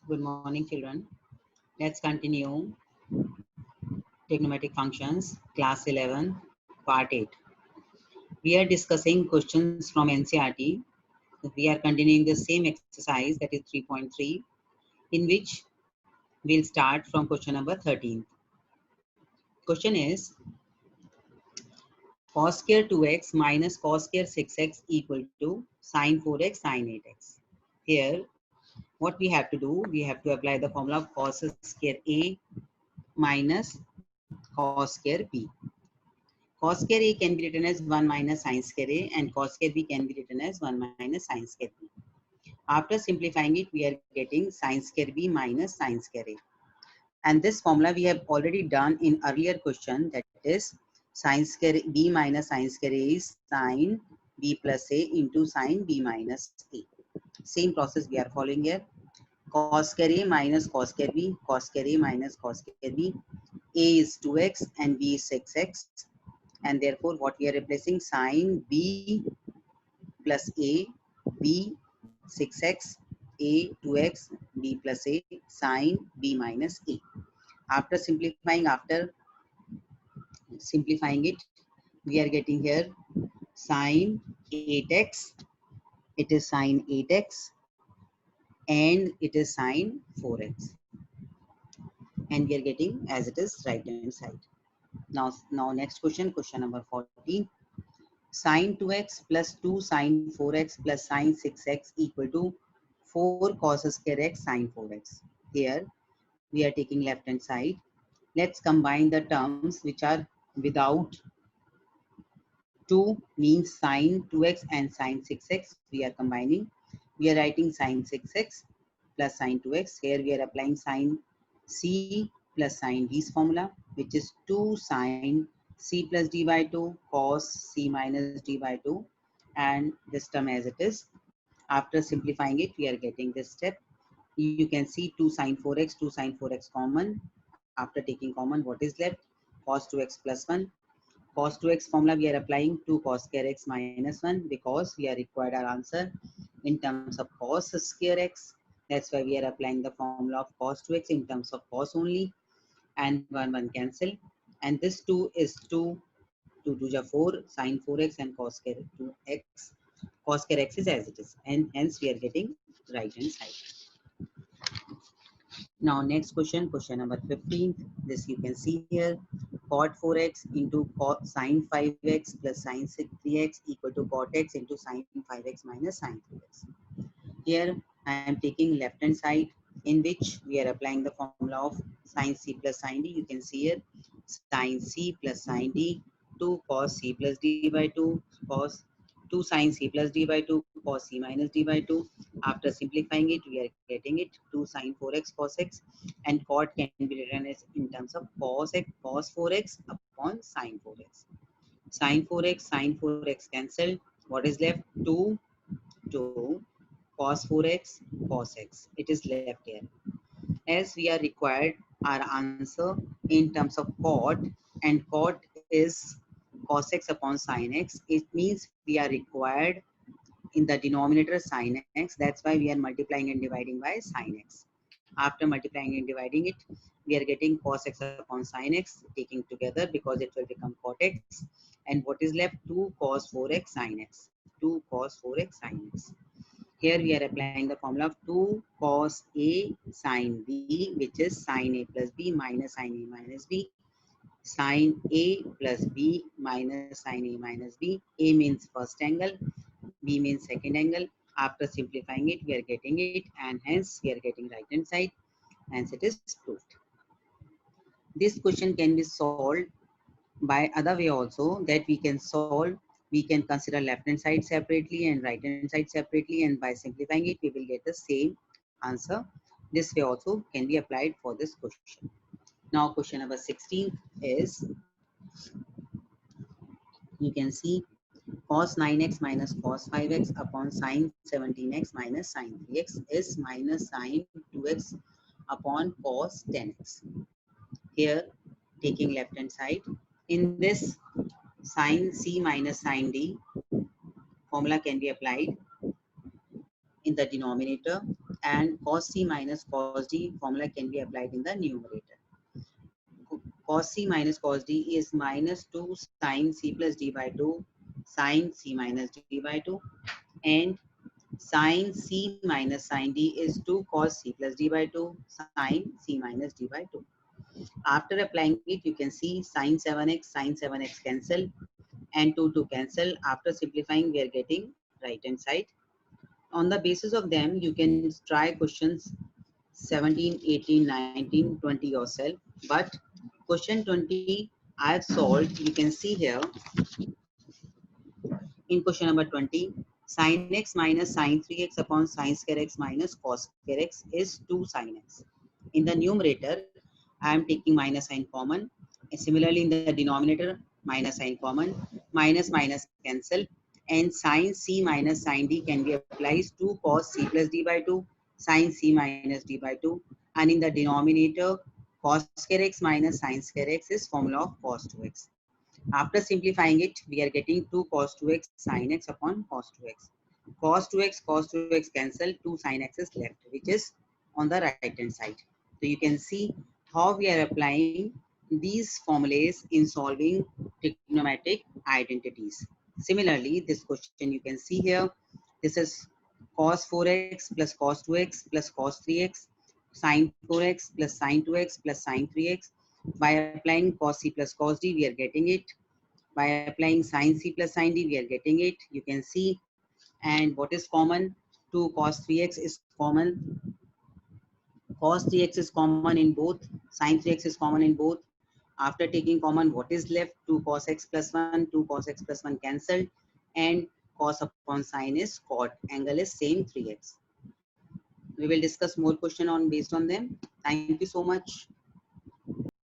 Good morning, children. Let's continue trigonometric functions, class 11, part 8. We are discussing questions from NCERT. We are continuing the same exercise, that is 3.3, in which we'll start from question number 13. Question is cos square 2x minus cos square 6x equal to sine 4x sine 8x. Here, what we have to do, we have to apply the formula of cos square A minus cos square B. Cos square A can be written as 1 minus sine square A and cos square B can be written as 1 minus sine square B. After simplifying it, we are getting sine square B minus sine square A. And this formula we have already done in earlier question, that is sine square B minus sine square A is sine B plus A into sine B minus A. Same process we are following here. Cos square A minus cos square B, cos square A minus cos square B. A is 2x and B is 6x. And therefore what we are replacing, sine B plus A, B 6x, A 2x, B plus A, sine B minus A. After simplifying it, we are getting here sine 8x, it is sine 8x and it is sine 4x, and we are getting as it is right hand side. Now next question, question number 14. Sine 2x plus 2 sine 4x plus sine 6x equal to 4 cos square x sine 4x. Here we are taking left hand side. Let's combine the terms which are without 2 means sine 2x and sine 6x. We are combining. We are writing sine 6x plus sine 2x. Here we are applying sine c plus sine d's formula, which is 2 sine c plus d by 2 cos c minus d by 2, and this term as it is. After simplifying it, we are getting this step. You can see 2 sine 4x, 2 sine 4x common. After taking common, what is left? Cos 2x plus 1. Cos 2x formula we are applying 2 cos square x minus 1 because we are required our answer in terms of cos square x. That's why we are applying the formula of cos 2x in terms of cos only, and 1 cancel, and this 2 is 2 2 is 4 sine 4x and cos square 2x. Cos square x is as it is, and hence we are getting right hand side. Now next question, question number 15. This you can see here, cot 4x into cot sine 5x plus sine 3x equal to cot x into sine 5x minus sine 3x. Here I am taking left hand side, in which we are applying the formula of sine c plus sine d. You can see here sine c plus sine d, 2 cos c plus d by 2 cos 2 sine c plus d by 2 cos c minus d by 2. After simplifying it, we are getting it 2 sine 4x cos x, and cot can be written as in terms of cos x cos 4x upon sine 4x. Sine 4x cancelled. What is left? 2 cos 4x cos x. It is left here. As we are required our answer in terms of cot, and cot is cos x upon sin x, it means we are required in the denominator sin x. That's why we are multiplying and dividing by sin x. After multiplying and dividing it, we are getting cos x upon sin x, taking together because it will become cot x, and what is left? 2 cos 4x sin x. 2 cos 4x sin x. Here we are applying the formula of 2 cos A sin B, which is sin A plus B minus sin A minus B, sin A plus B minus sin A minus B. A means first angle, B means second angle. After simplifying it, we are getting it, and hence we are getting right hand side. Hence it is proved. This question can be solved by other way also, that we can solve. We can consider left hand side separately and right hand side separately, and by simplifying it, we will get the same answer. This way also can be applied for this question. Now question number 16 is, you can see cos 9x minus cos 5x upon sine 17x minus sine 3x is minus sine 2x upon cos 10x. Here taking left hand side, in this sine c minus sine d formula can be applied in the denominator. and cos c minus cos d formula can be applied in the numerator. Cos c minus cos d is minus 2 sin c plus d by 2 sin c minus d by 2, and sin c minus sin d is 2 cos c plus d by 2 sin c minus d by 2. After applying it, you can see sin 7x cancel, and 2 cancel. After simplifying, we are getting right hand side. On the basis of them, you can try questions 17, 18, 19, 20 yourself. But question 20 I have solved. You can see here in question number 20, sin x minus sin 3x upon sin square x minus cos square x is 2 sin x. In the numerator, I am taking minus sign common. And similarly, in the denominator, minus sign common. Minus minus cancel. And sin c minus sin d can be applied 2 cos c plus d by 2 sin c minus d by 2. And in the denominator, cos square x minus sin square x is formula of cos 2x. After simplifying it, we are getting 2 cos 2x sin x upon cos 2x. Cos 2x cancel, 2 sin x is left, which is on the right hand side. So you can see how we are applying these formulas in solving trigonometric identities. Similarly, this question you can see here, this is cos 4x plus cos 2x plus cos 3x, sin 4x plus sin 2x plus sin 3x. By applying cos c plus cos d, we are getting it. By applying sin c plus sin d, we are getting it. You can see. And what is common? 2 cos 3x is common. Cos 3x is common in both. Sin 3x is common in both. After taking common, what is left? 2 cos x plus 1, 2 cos x plus 1 cancelled. And cos upon sin is cot. Angle is same 3x. We will discuss more question on based on them. Thank you so much.